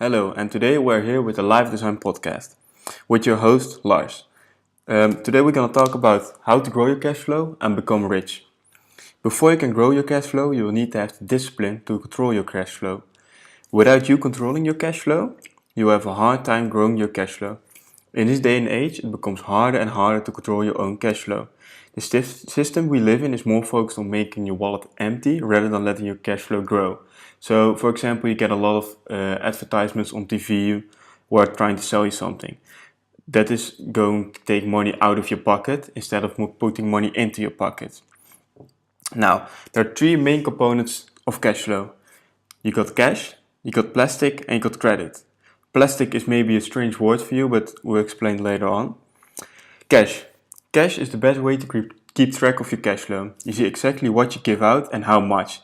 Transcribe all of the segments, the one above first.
Hello, and today we're here with the Life Design Podcast with your host Lars. Today we're going to talk about how to grow your cash flow and become rich. Before you can grow your cash flow, you will need to have the discipline to control your cash flow. Without you controlling your cash flow, you have a hard time growing your cash flow. In this day and age, it becomes harder and harder to control your own cash flow. The system we live in is more focused on making your wallet empty rather than letting your cash flow grow. So, for example, you get a lot of advertisements on TV who are trying to sell you something. That is going to take money out of your pocket instead of putting money into your pocket. Now, there are three main components of cash flow. You got cash, you got plastic, and you got credit. Plastic is maybe a strange word for you, but we'll explain later on. Cash. Cash is the best way to keep track of your cash flow. You see exactly what you give out and how much.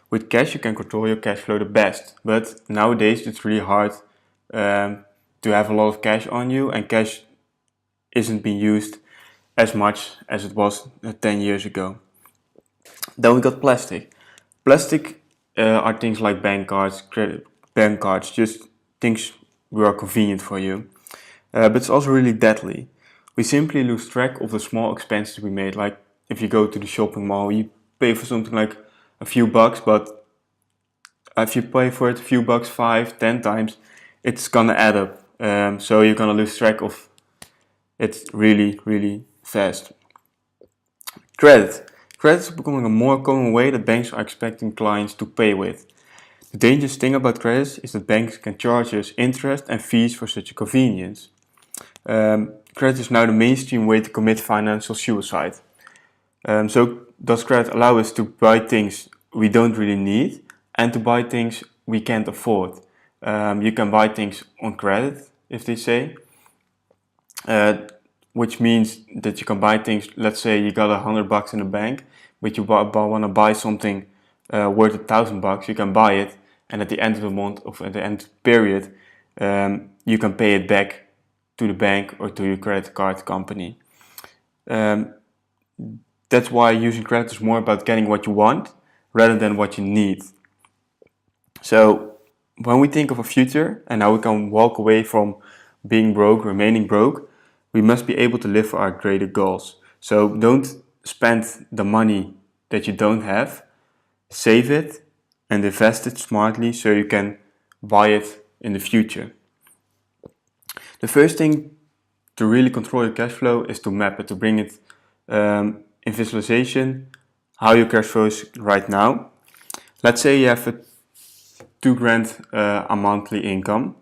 With cash you can control your cash flow the best, but nowadays it's really hard to have a lot of cash on you, and cash isn't being used as much as it was 10 years ago. Then we got plastic. Plastic are things like bank cards, bank cards, just things that are convenient for you. But it's also really deadly. We simply lose track of the small expenses we made. Like if you go to the shopping mall, you pay for something like a few bucks, but if you pay for it a few bucks 5-10 times, it's gonna add up. So you're gonna lose track of it really fast. Credit. Credit is becoming a more common way that banks are expecting clients to pay with. The dangerous thing about credit is that banks can charge us interest and fees for such a convenience. Credit is now the mainstream way to commit financial suicide. So does credit allow us to buy things we don't really need and to buy things we can't afford? You can buy things on credit, if they say, which means that you can buy things. Let's say you got $100 in the bank, but you want to buy something worth $1,000. You can buy it, and at the end of the month, or at the end of the period, you can pay it back to the bank or to your credit card company. That's why using credit is more about getting what you want rather than what you need. So when we think of a future and how we can walk away from being broke, remaining broke, we must be able to live for our greater goals. So don't spend the money that you don't have, save it and invest it smartly so you can buy it in the future. The first thing to really control your cash flow is to map it, to bring it in visualization, how your cash flow is right now. Let's say you have a $2,000 a monthly income.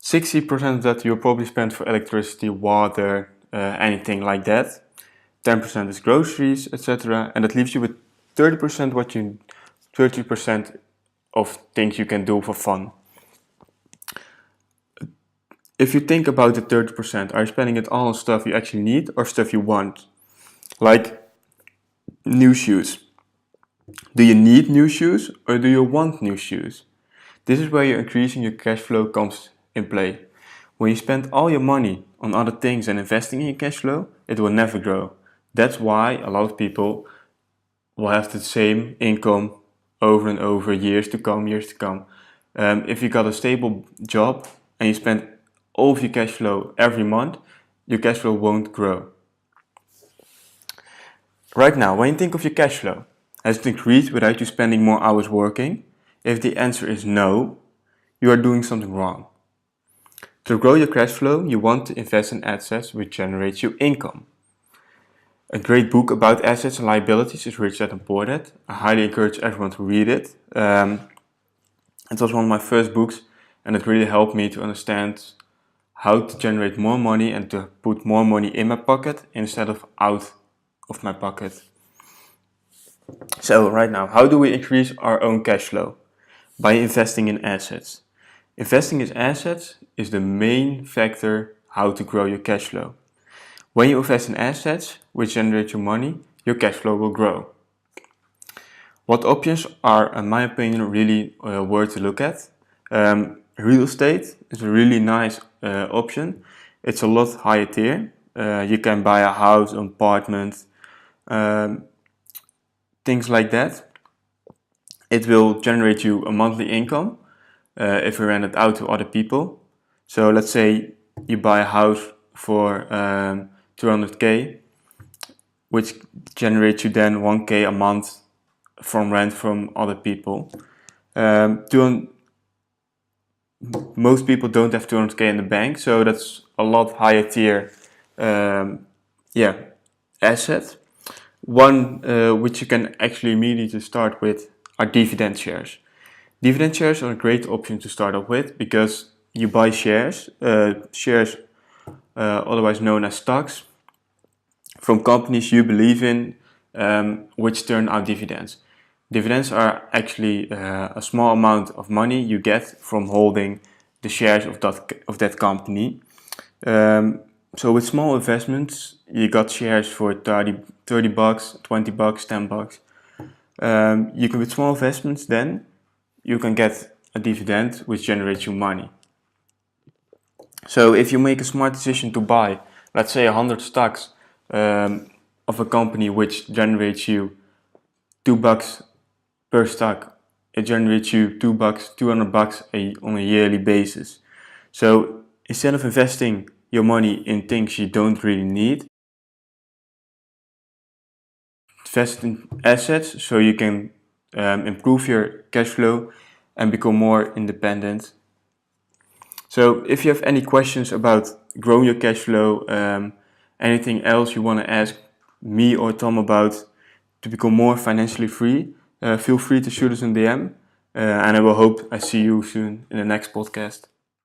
60% of that you'll probably spend for electricity, water, anything like that. 10% is groceries, etc. And that leaves you with 30% 30% of things you can do for fun. If you think about the 30%, are you spending it all on stuff you actually need or stuff you want? Like new shoes. Do you need new shoes or do you want new shoes? This is where your increasing your cash flow comes in play. When you spend all your money on other things and investing in your cash flow, it will never grow. That's why a lot of people will have the same income over and over, years to come. If you got a stable job and you spend all of your cash flow every month, your cash flow won't grow. Right now, when you think of your cash flow, has it increased without you spending more hours working? If the answer is no, you are doing something wrong. To grow your cash flow, you want to invest in assets which generate you income. A great book about assets and liabilities is Rich Dad and Poor Dad. I highly encourage everyone to read it. It was one of my first books, and it really helped me to understand how to generate more money and to put more money in my pocket instead of out of my pocket. So right now, how do we increase our own cash flow? By investing in assets. Investing in assets is the main factor how to grow your cash flow. When you invest in assets which generate you money, your cash flow will grow. What options are, in my opinion, really worth to look at? Real estate is a really nice option. It's a lot higher tier. You can buy a house, an apartment, things like that. It will generate you a monthly income. if we rent it out to other people. So let's say you buy a house for 200k, which generates you then 1k a month from rent from other people. Most people don't have 200k in the bank, so that's a lot higher tier asset. One which you can actually immediately start with are dividend shares. Dividend shares are a great option to start off with because you buy shares, otherwise known as stocks, from companies you believe in, which turn out dividends. Dividends are actually a small amount of money you get from holding the shares of that company. So with small investments, you got shares for 30 bucks, 20 bucks, 10 bucks. You can, with small investments, then you can get a dividend which generates you money. So if you make a smart decision to buy, let's say 100 stocks of a company which generates you $2 per stock, it generates you $200 on a yearly basis. So instead of investing your money in things you don't really need, invest in assets so you can improve your cash flow and become more independent. So if you have any questions about growing your cash flow, anything else you want to ask me or Tom about to become more financially free, feel free to shoot us an DM. And I will hope I see you soon in the next podcast.